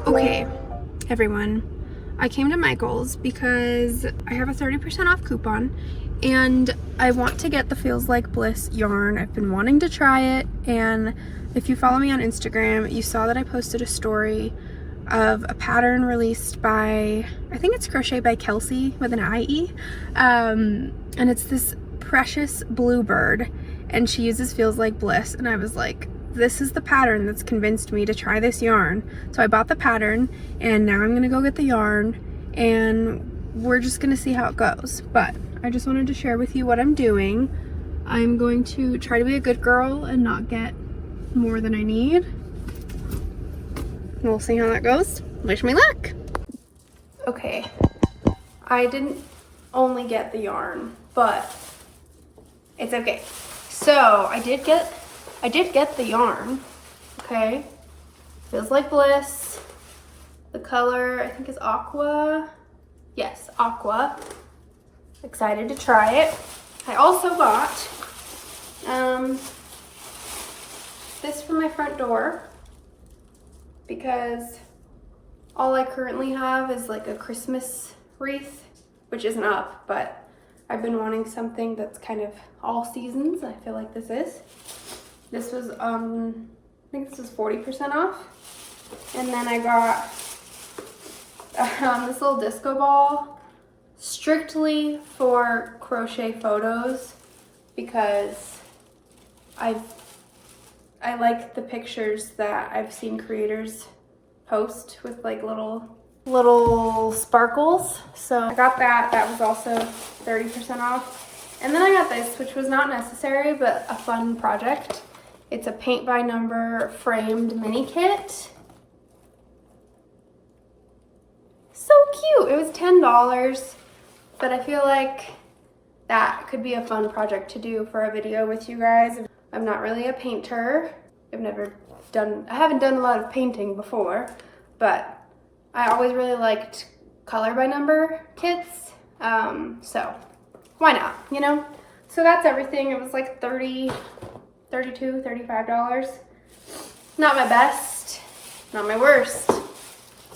Okay, everyone, I came to Michael's because I have a 30% off coupon and I want to get the Feels Like Bliss yarn. I've been wanting to try it, and if you follow me on Instagram, you saw that I posted a story of a pattern released by, I think it's Crochet by Kelsey with an IE, and it's this precious bluebird, and she uses Feels Like Bliss, and I was like, this is the pattern that's convinced me to try this yarn. So I bought the pattern, and now I'm gonna go get the yarn, and we're just gonna see how it goes. But I just wanted to share with you what I'm doing. I'm going to try to be a good girl and not get more than I need. We'll see how that goes. Wish me luck. Okay, I didn't only get the yarn, but it's okay. So I did get the yarn, okay? Feels Like Bliss. The color, I think, is aqua. Yes, aqua. Excited to try it. I also got this for my front door because all I currently have is like a Christmas wreath, which isn't up, but I've been wanting something that's kind of all seasons. I feel like this is. This was, I think this was 40% off. And then I got this little disco ball strictly for crochet photos because I like the pictures that I've seen creators post with like little sparkles. So I got that. That was also 30% off. And then I got this, which was not necessary, but a fun project. It's a paint by number framed mini kit. So cute. It was $10, but I feel like that could be a fun project to do for a video with you guys. I'm not really a painter. I haven't done a lot of painting before, but I always really liked color by number kits. So why not, you know? So that's everything. It was like $32, $35. Not my best, not my worst, so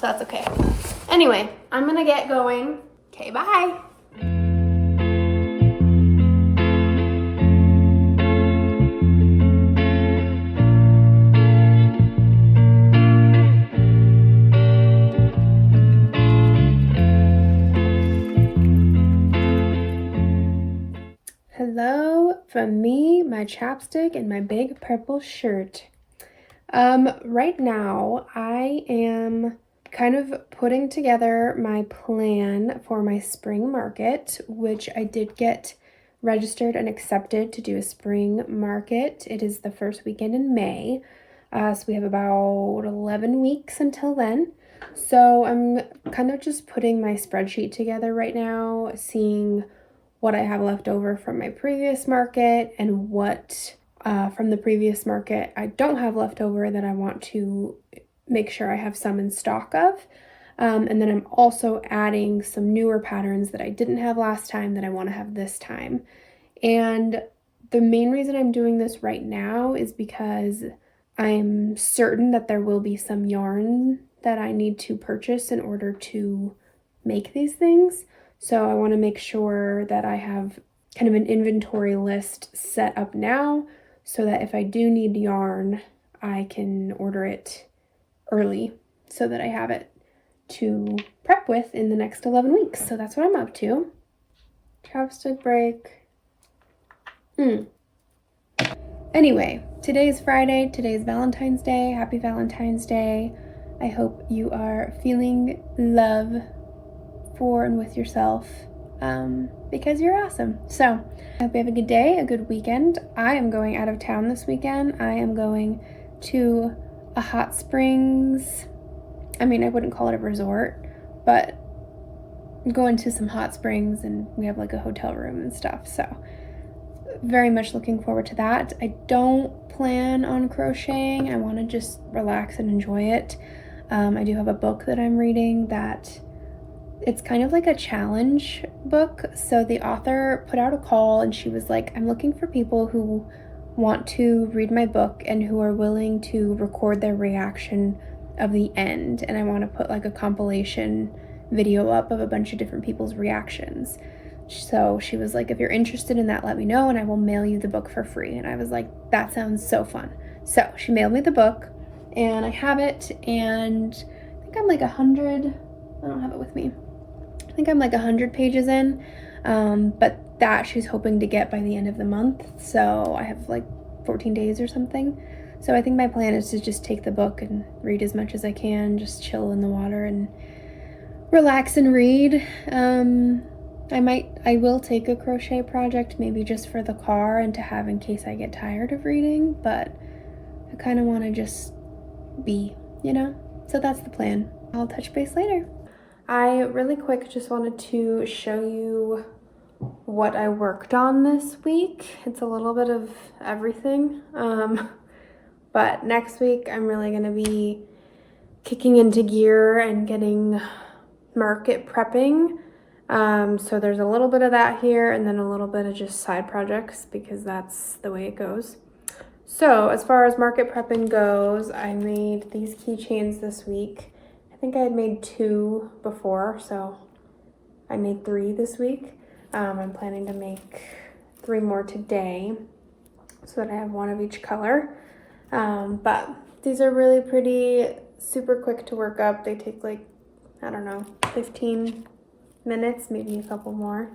that's okay. Anyway, I'm gonna get going. Okay, bye. Hello from me, my chapstick, and my big purple shirt. Right now I am kind of putting together my plan for my spring market, which I did get registered and accepted to do a spring market. It is the first weekend in May, so we have about 11 weeks until then. So I'm kind of just putting my spreadsheet together right now, seeing what I have left over from my previous market and what from the previous market I don't have left over that I want to make sure I have some in stock of. And then I'm also adding some newer patterns that I didn't have last time that I want to have this time. And the main reason I'm doing this right now is because I'm certain that there will be some yarn that I need to purchase in order to make these things. So I want to make sure that I have kind of an inventory list set up now so that if I do need yarn, I can order it early so that I have it to prep with in the next 11 weeks. So that's what I'm up to. Chapstick break. Anyway, today's Friday. Today's Valentine's Day. Happy Valentine's Day. I hope you are feeling love for and with yourself because you're awesome. So I hope you have a good day, a good weekend. I am going out of town this weekend. I am going to a hot springs. I mean, I wouldn't call it a resort, but I'm going to some hot springs and we have like a hotel room and stuff. So very much looking forward to that. I don't plan on crocheting. I want to just relax and enjoy it. I do have a book that I'm reading that it's kind of like a challenge book. So the author put out a call and she was like, I'm looking for people who want to read my book and who are willing to record their reaction of the end. And I want to put like a compilation video up of a bunch of different people's reactions. So she was like, if you're interested in that, let me know and I will mail you the book for free. And I was like, that sounds so fun. So she mailed me the book and I have it, and I think I'm like 100, I don't have it with me. I think I'm like 100 pages in, but that she's hoping to get by the end of the month. So I have like 14 days or something. So I think my plan is to just take the book and read as much as I can, just chill in the water and relax and read. I will take a crochet project, maybe just for the car and to have in case I get tired of reading, but I kind of want to just be, you know? So that's the plan. I'll touch base later. I really quick just wanted to show you what I worked on this week. It's a little bit of everything, but next week I'm really going to be kicking into gear and getting market prepping. So there's a little bit of that here and then a little bit of just side projects because that's the way it goes. So as far as market prepping goes, I made these keychains this week. I think I had made 2 before, so I made 3 this week. I'm planning to make 3 more today so that I have 1 of each color. But these are really pretty, super quick to work up. They take like, I don't know, 15 minutes, maybe a couple more.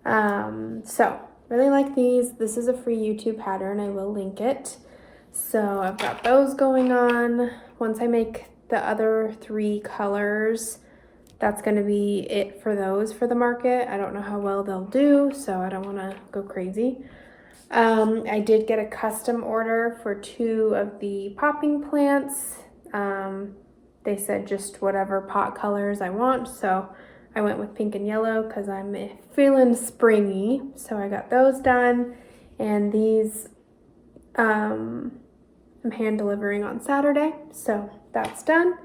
So really like these. This is a free YouTube pattern. I will link it. So I've got those going on. Once I make the other 3 colors, that's going to be it for those for the market. I don't know how well they'll do, so I don't want to go crazy. I did get a custom order for 2 of the popping plants. They said just whatever pot colors I want, so I went with pink and yellow because I'm feeling springy. So I got those done, and these I'm hand delivering on Saturday, so that's done.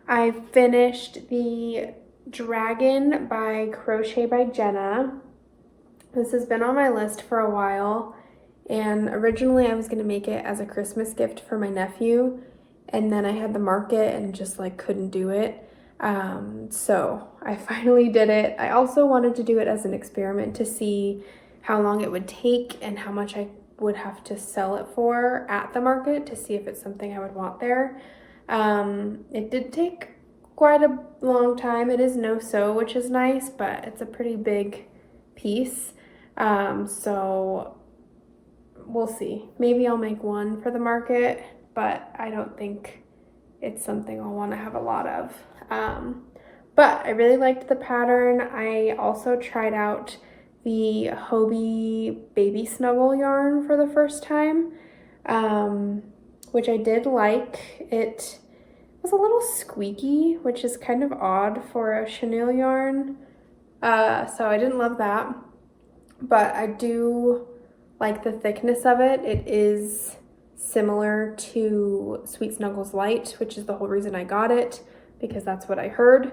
I finished the Dragon by Crochet by Jenna. This has been on my list for a while, and originally I was going to make it as a Christmas gift for my nephew, and then I had the market and just like couldn't do it. So I finally did it. I also wanted to do it as an experiment to see how long it would take and how much I would have to sell it for at the market to see if it's something I would want there. It did take quite a long time. It is no-sew, which is nice, but it's a pretty big piece. So we'll see. Maybe I'll make 1 for the market, but I don't think it's something I'll want to have a lot of. But I really liked the pattern. I also tried out the Hobie Baby Snuggle yarn for the first time, which I did like. It was a little squeaky, which is kind of odd for a chenille yarn, so I didn't love that, but I do like the thickness of it. It is similar to Sweet Snuggles Light, which is the whole reason I got it, because that's what I heard.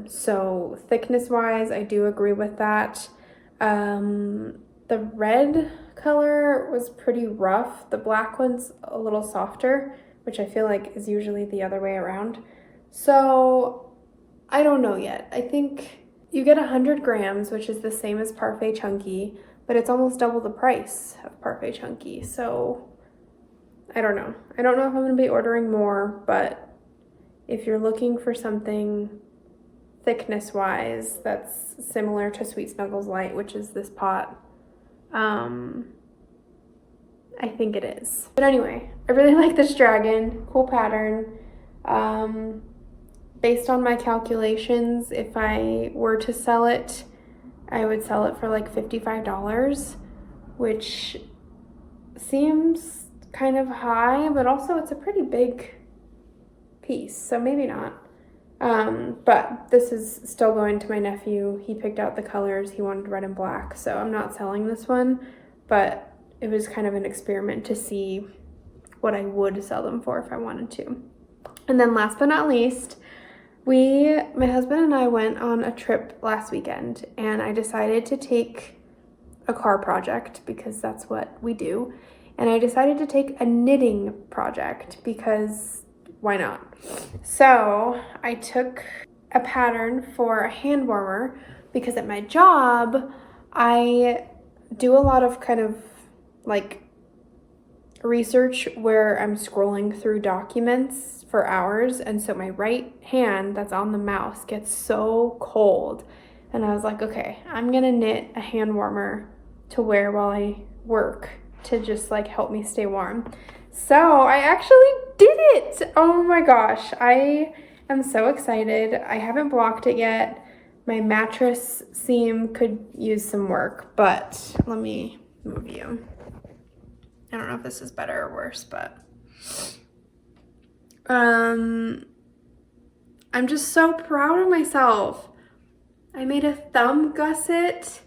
So thickness wise, I do agree with that. The red color was pretty rough. The black one's a little softer, which I feel like is usually the other way around. So I don't know yet. I think you get 100 grams, which is the same as Parfait Chunky, but it's almost double the price of Parfait Chunky. So I don't know. I don't know if I'm going to be ordering more, but if you're looking for something thickness-wise that's similar to Sweet Snuggles Light, which is this pot, I think it is. But anyway, I really like this dragon. Cool pattern. Based on my calculations, if I were to sell it, I would sell it for like $55, which seems kind of high, but also it's a pretty big piece, so maybe not. But this is still going to my nephew. He picked out the colors. He wanted red and black, so I'm not selling this one, but it was kind of an experiment to see what I would sell them for if I wanted to. And then last but not least, my husband and I went on a trip last weekend, and I decided to take a car project because that's what we do. And I decided to take a knitting project because why not? So I took a pattern for a hand warmer because at my job, I do a lot of kind of like research where I'm scrolling through documents for hours, and so my right hand that's on the mouse gets so cold. And I was like, okay, I'm gonna knit a hand warmer to wear while I work to just like help me stay warm. So I actually did it! Oh my gosh, I am so excited. I haven't blocked it yet. My mattress seam could use some work, but let me move you. I don't know if this is better or worse, but I'm just so proud of myself. I made a thumb gusset.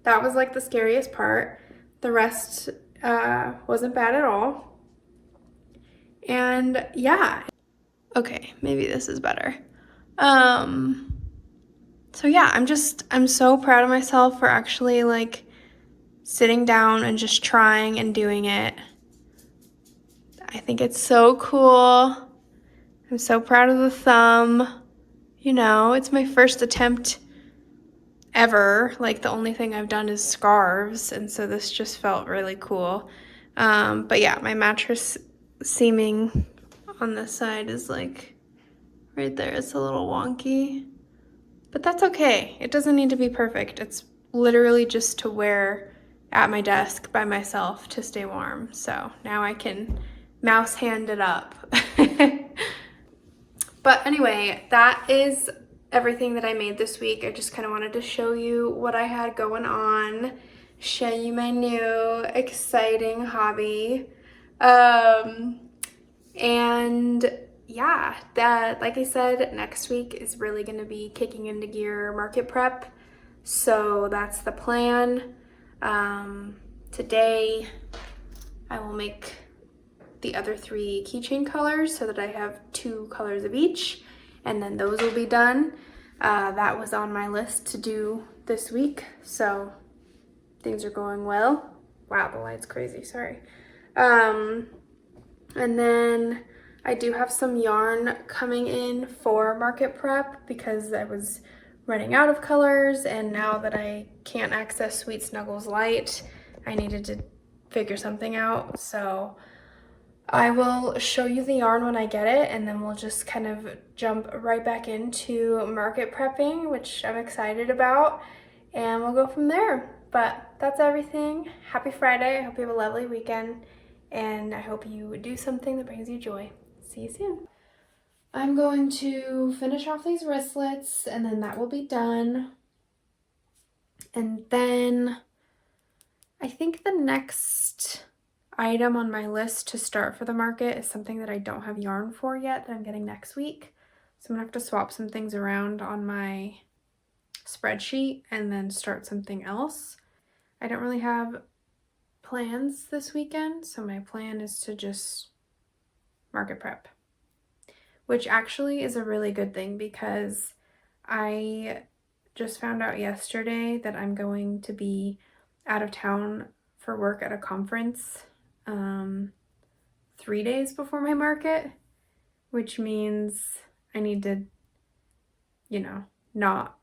That was like the scariest part. The rest wasn't bad at all. And yeah. Okay, maybe this is better. So yeah, I'm so proud of myself for actually like sitting down and just trying and doing it. I think it's so cool. I'm so proud of the thumb. You know, it's my first attempt ever. Like the only thing I've done is scarves, and so this just felt really cool. But yeah, my mattress seaming on this side is like right there. It's a little wonky, but that's okay. It doesn't need to be perfect. It's literally just to wear at my desk by myself to stay warm. So now I can mouse hand it up. But anyway, that is everything that I made this week. I just kind of wanted to show you what I had going on, show you my new exciting hobby. And yeah, that, like I said, next week is really going to be kicking into gear market prep. So that's the plan. Today I will make the other 3 keychain colors so that I have 2 colors of each, and then those will be done. That was on my list to do this week, so things are going well. Wow, the light's crazy, sorry. And then I do have some yarn coming in for market prep because I was running out of colors, and now that I can't access Sweet Snuggles Light, I needed to figure something out. So I will show you the yarn when I get it, and then we'll just kind of jump right back into market prepping, which I'm excited about, and we'll go from there. But that's everything. Happy Friday. I hope you have a lovely weekend, and I hope you do something that brings you joy. See you soon. I'm going to finish off these wristlets, and then that will be done. And then I think the next item on my list to start for the market is something that I don't have yarn for yet that I'm getting next week. So I'm gonna have to swap some things around on my spreadsheet and then start something else. I don't really have plans this weekend, so my plan is to just market prep, which actually is a really good thing because I just found out yesterday that I'm going to be out of town for work at a conference 3 days before my market, which means I need to, you know, not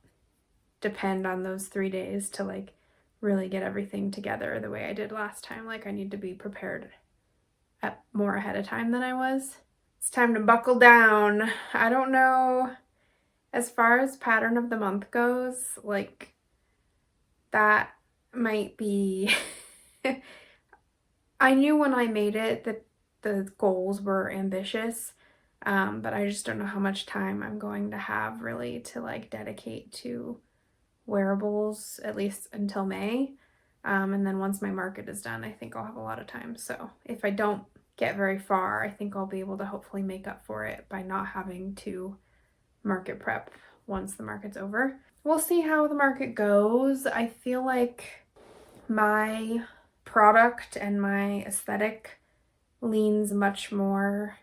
depend on those 3 days to like really get everything together the way I did last time. Like I need to be prepared more ahead of time than I was. It's time to buckle down. I don't know, as far as pattern of the month goes, like that might be I knew when I made it that the goals were ambitious, but I just don't know how much time I'm going to have really to like dedicate to wearables, at least until May. And then once my market is done, I think I'll have a lot of time. So if I don't get very far, I think I'll be able to hopefully make up for it by not having to market prep once the market's over. We'll see how the market goes. I feel like my product and my aesthetic leans much more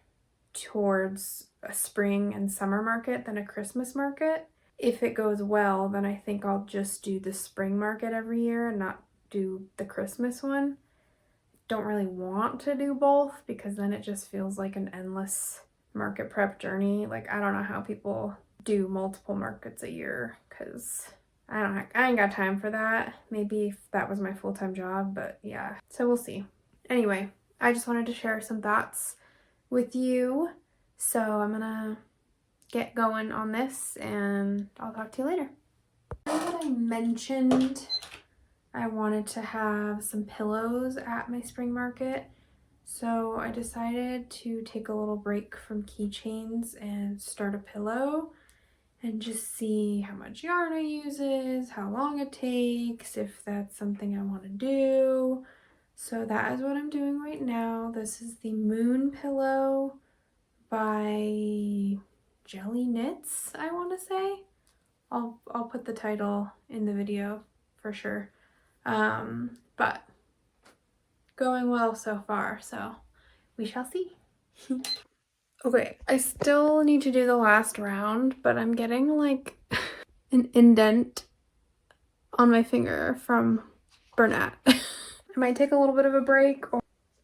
towards a spring and summer market than a Christmas market. if it goes well, then I think I'll just do the spring market every year and not do the Christmas one. Don't really want to do both because then it just feels like an endless market prep journey. Like, I don't know how people do multiple markets a year because I ain't got time for that. Maybe if that was my full-time job, but yeah, so we'll see. Anyway, I just wanted to share some thoughts with you, so I'm gonna get going on this and I'll talk to you later. I mentioned I wanted to have some pillows at my spring market, so I decided to take a little break from keychains and start a pillow and just see how much yarn it uses, how long it takes, if that's something I want to do. So that is what I'm doing right now. This is the Moon Pillow by Jelly Knits, I want to say. I'll put the title in the video for sure. But going well so far, so we shall see. Okay, I still need to do the last round, but I'm getting like an indent on my finger from Bernat. I might take a little bit of a break.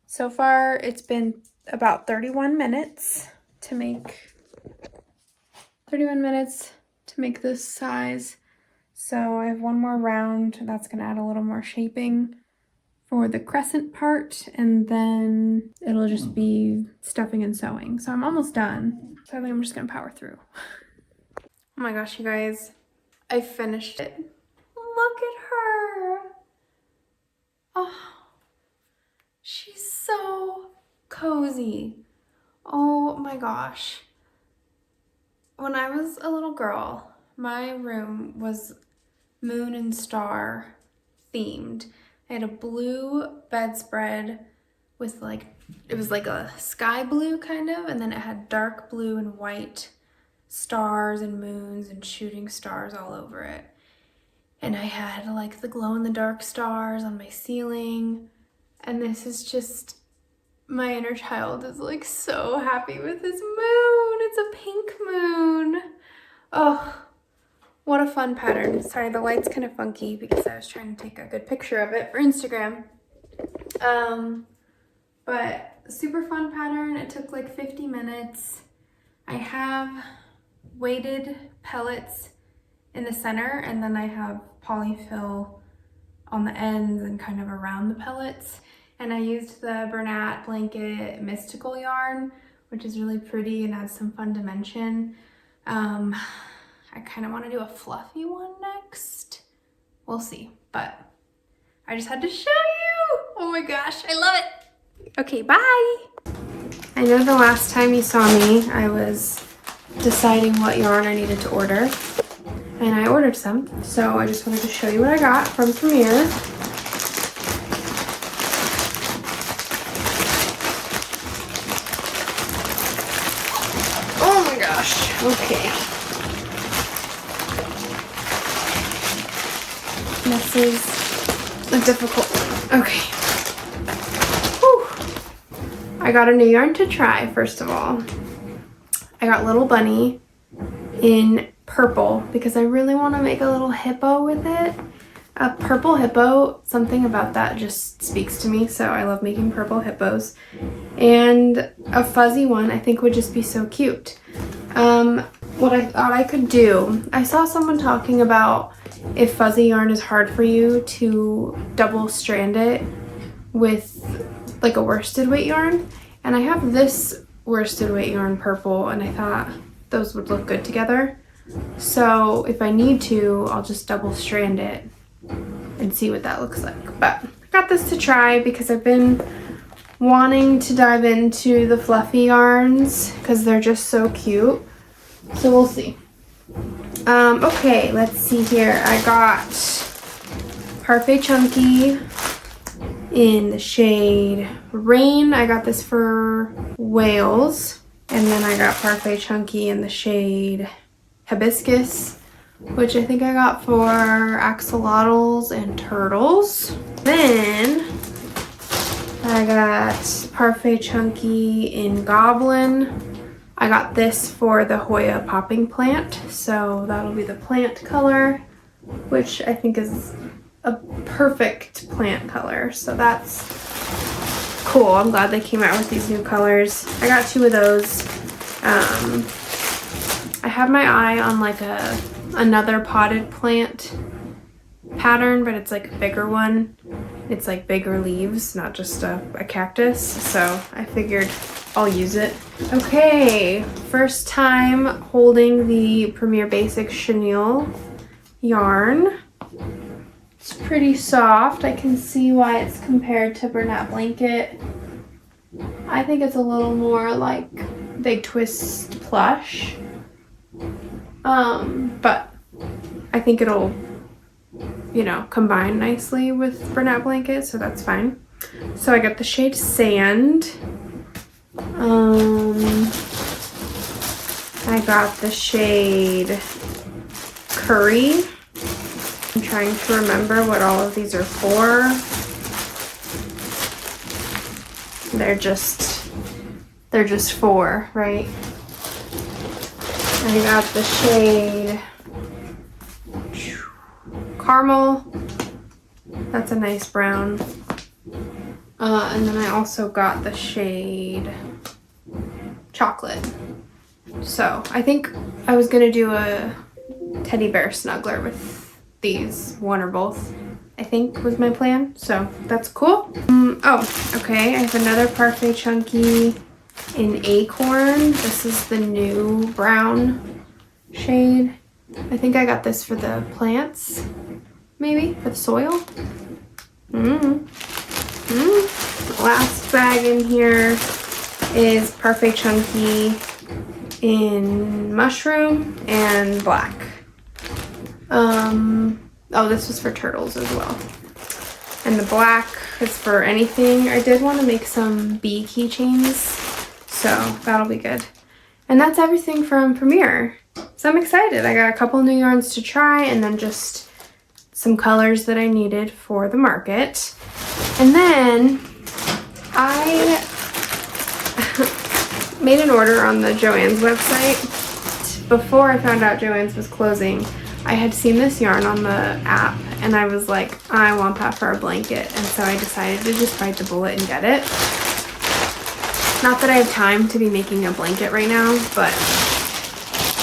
So far, it's been about 31 minutes to make this size. So I have one more round. That's gonna add a little more shaping for the crescent part, and then it'll just be stuffing and sewing. So I'm almost done. So I think I'm just gonna power through. Oh my gosh, you guys, I finished it. Look at her. Oh, she's so cozy. Oh my gosh. When I was a little girl, my room was moon and star themed. I had a blue bedspread with it was like a sky blue kind of, and then it had dark blue and white stars and moons and shooting stars all over it. And I had like the glow in the dark stars on my ceiling. And this is just, my inner child is like so happy with this moon. It's a pink moon. Oh, what a fun pattern. Sorry, the light's kind of funky because I was trying to take a good picture of it for Instagram. But super fun pattern. It took like 50 minutes. I have weighted pellets in the center, and then I have polyfill on the ends and kind of around the pellets. And I used the Bernat Blanket Mystical yarn, which is really pretty and adds some fun dimension. I kind of want to do a fluffy one next. We'll see, but I just had to show you. Oh my gosh, I love it. Okay, bye. I know the last time you saw me, I was deciding what yarn I needed to order. And I ordered some, so I just wanted to show you what I got from Premier. Oh my gosh, okay. This is a difficult one. Okay. Whew. I got a new yarn to try, first of all. I got Little Bunny in purple because I really want to make a little hippo with it. A purple hippo, something about that just speaks to me, so I love making purple hippos. And a fuzzy one I think would just be so cute. What I thought I could do, I saw someone talking about if fuzzy yarn is hard for you to double strand it with like a worsted weight yarn. And I have this worsted weight yarn purple, and I thought those would look good together. So if I need to, I'll just double strand it and see what that looks like. But I got this to try because I've been wanting to dive into the fluffy yarns because they're just so cute. So we'll see. Okay, let's see here. I got Parfait Chunky in the shade Rain. I got this for Wales. And then I got Parfait Chunky in the shade Hibiscus, which I think I got for axolotls and turtles. Then I got Parfait Chunky in Goblin, I got this for the Hoya popping plant, so that'll be the plant color, which I think is a perfect plant color. So that's cool. I'm glad they came out with these new colors. I got 2 of those. I have my eye on like another potted plant pattern, but it's like a bigger one. It's like bigger leaves, not just a cactus. So I figured I'll use it. Okay, first time holding the Premier Basics chenille yarn. It's pretty soft. I can see why it's compared to Bernat Blanket. I think it's a little more like Big Twist plush. But I think it'll, you know, combine nicely with Bernat Blanket, so that's fine. So I got the shade Sand. I got the shade Curry. I'm trying to remember what all of these are for. They're just 4, right? I got the shade Caramel. That's a nice brown. And then I also got the shade Chocolate. So I think I was gonna do a teddy bear snuggler with these, one or both, I think was my plan. So that's cool. Oh, okay, I have another Parfait Chunky in Acorn. This is the new brown shade. I think I got this for the plants, maybe, for the soil. Last bag in here is Parfait Chunky in Mushroom and Black. Oh, this was for turtles as well. And the black is for anything. I did want to make some bee keychains, so that'll be good. And that's everything from Premier. So I'm excited. I got a couple new yarns to try and then just some colors that I needed for the market. And then I made an order on the Joann's website. Before I found out Joann's was closing, I had seen this yarn on the app and I was like, I want that for a blanket. And so I decided to just bite the bullet and get it. Not that I have time to be making a blanket right now, but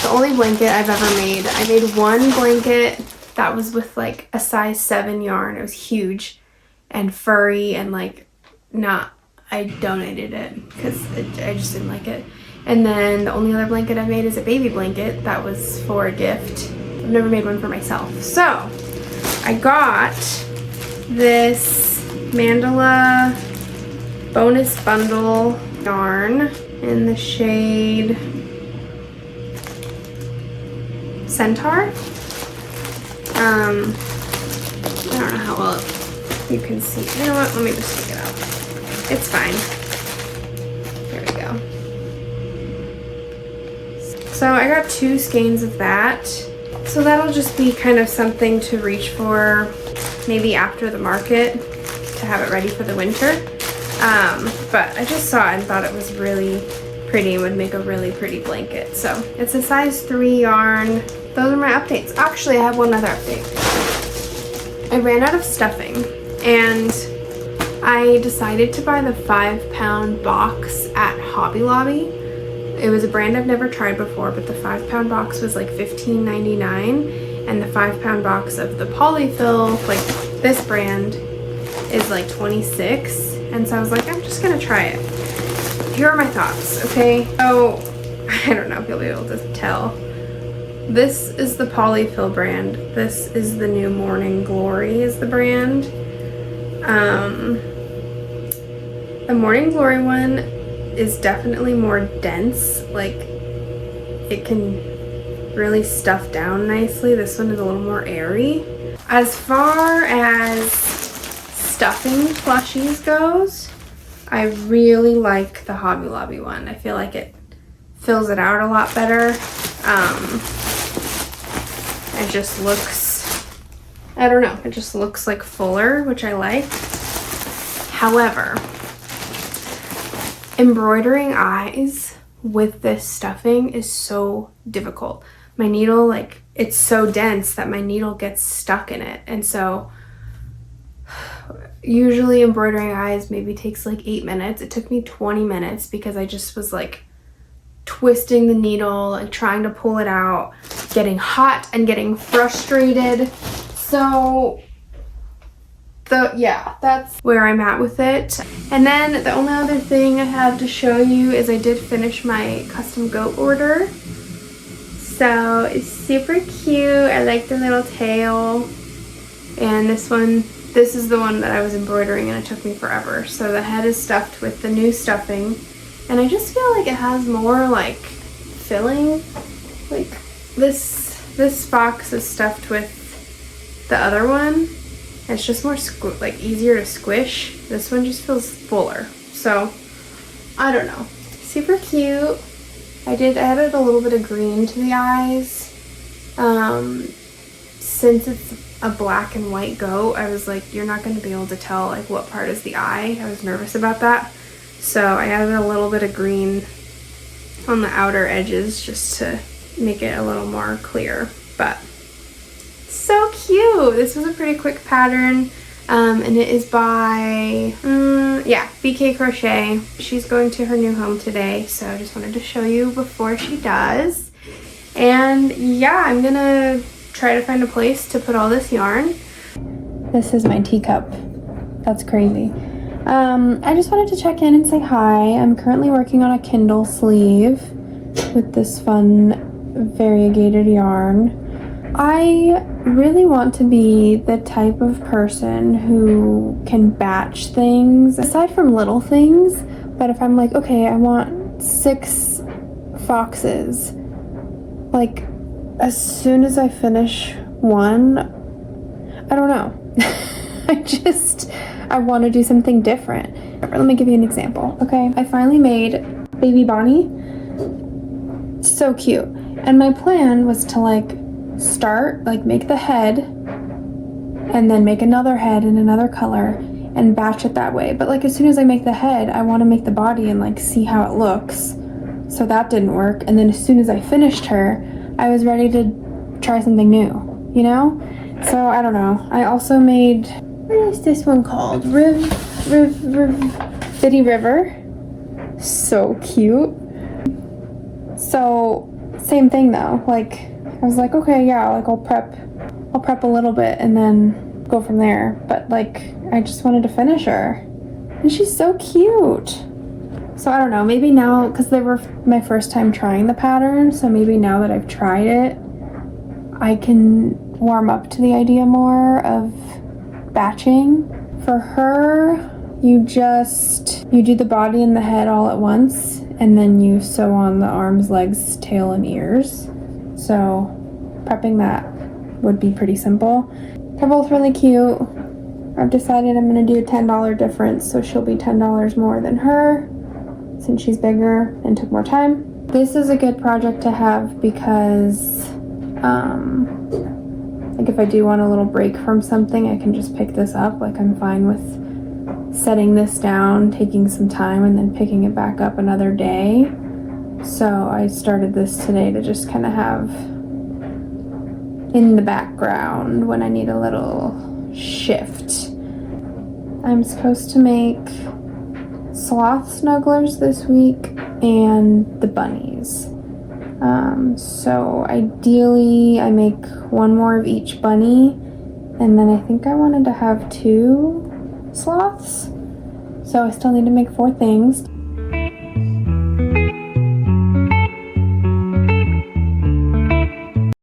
the only blanket I've ever made, I made one blanket that was with like a size 7 yarn. It was huge and furry and like I donated it because I just didn't like it. And then the only other blanket I made is a baby blanket that was for a gift. I've never made one for myself. So I got this Mandala bonus bundle yarn in the shade Centaur. I don't know how well you can see. You know what? Let me just take it out. It's fine. There we go. So I got 2 skeins of that. So that'll just be kind of something to reach for maybe after the market to have it ready for the winter. But I just saw it and thought it was really pretty and would make a really pretty blanket. So it's a size 3 yarn. Those are my updates. Actually, I have one other update. I ran out of stuffing and I decided to buy the 5-pound box at Hobby Lobby. It was a brand I've never tried before, but the 5-pound box was like $15.99, and the 5-pound box of the polyfill, like this brand, is like $26. And so I was like, I'm just gonna try it. Here are my thoughts, okay? Oh, I don't know if you'll be able to tell. This is the polyfill brand. This is the new Morning Glory is the brand. The Morning Glory one is definitely more dense. Like, it can really stuff down nicely. This one is a little more airy. As far as stuffing plushies goes, I really like the Hobby Lobby one. I feel like it fills it out a lot better. It just looks, I don't know, it just looks like fuller, which I like. However, embroidering eyes with this stuffing is so difficult. My needle, like, it's so dense that my needle gets stuck in it. And so usually embroidering eyes maybe takes like 8 minutes. It took me 20 minutes because I just was like twisting the needle, like trying to pull it out, getting hot and getting frustrated. So yeah, that's where I'm at with it. And then the only other thing I have to show you is I did finish my custom goat order. So it's super cute. I like the little tail. And this is the one that I was embroidering and it took me forever. So the head is stuffed with the new stuffing. And I just feel like it has more like filling. Like this box is stuffed with the other one. It's just more like easier to squish. This one just feels fuller. So I don't know. Super cute. I added a little bit of green to the eyes. Since it's a black and white goat, I was like, you're not going to be able to tell like what part is the eye. I was nervous about that. So I added a little bit of green on the outer edges just to make it a little more clear. But so cute. This was a pretty quick pattern. And it is by, BK Crochet. She's going to her new home today, so I just wanted to show you before she does. And yeah, I'm gonna try to find a place to put all this yarn. This is my teacup. That's crazy. I just wanted to check in and say hi. I'm currently working on a Kindle sleeve with this fun variegated yarn. I really want to be the type of person who can batch things, aside from little things, but if I'm like, okay, I want 6 foxes, like, as soon as I finish one, I don't know. I want to do something different. Let me give you an example, okay? I finally made Baby Bonnie. So cute. And my plan was to make the head and then make another head in another color and batch it that way. But like as soon as I make the head, I want to make the body and like see how it looks. So that didn't work. And then as soon as I finished her, I was ready to try something new, you know? So I don't know. I also made, what is this one called? Bitty River. So cute. So same thing though, like I was like, okay, yeah, like I'll prep a little bit and then go from there. But like, I just wanted to finish her. And she's so cute. So I don't know, maybe now, because they were my first time trying the pattern, so maybe now that I've tried it, I can warm up to the idea more of batching. For her, you do the body and the head all at once, and then you sew on the arms, legs, tail, and ears. So prepping that would be pretty simple. They're both really cute. I've decided I'm going to do a $10 difference, so she'll be $10 more than her since she's bigger and took more time. This is a good project to have because like if I do want a little break from something, I can just pick this up. Like I'm fine with setting this down, taking some time, and then picking it back up another day. So I started this today to just kind of have in the background when I need a little shift. I'm supposed to make sloth snugglers this week and the bunnies. So ideally I make one more of each bunny, and then I think I wanted to have 2 sloths. So I still need to make 4 things.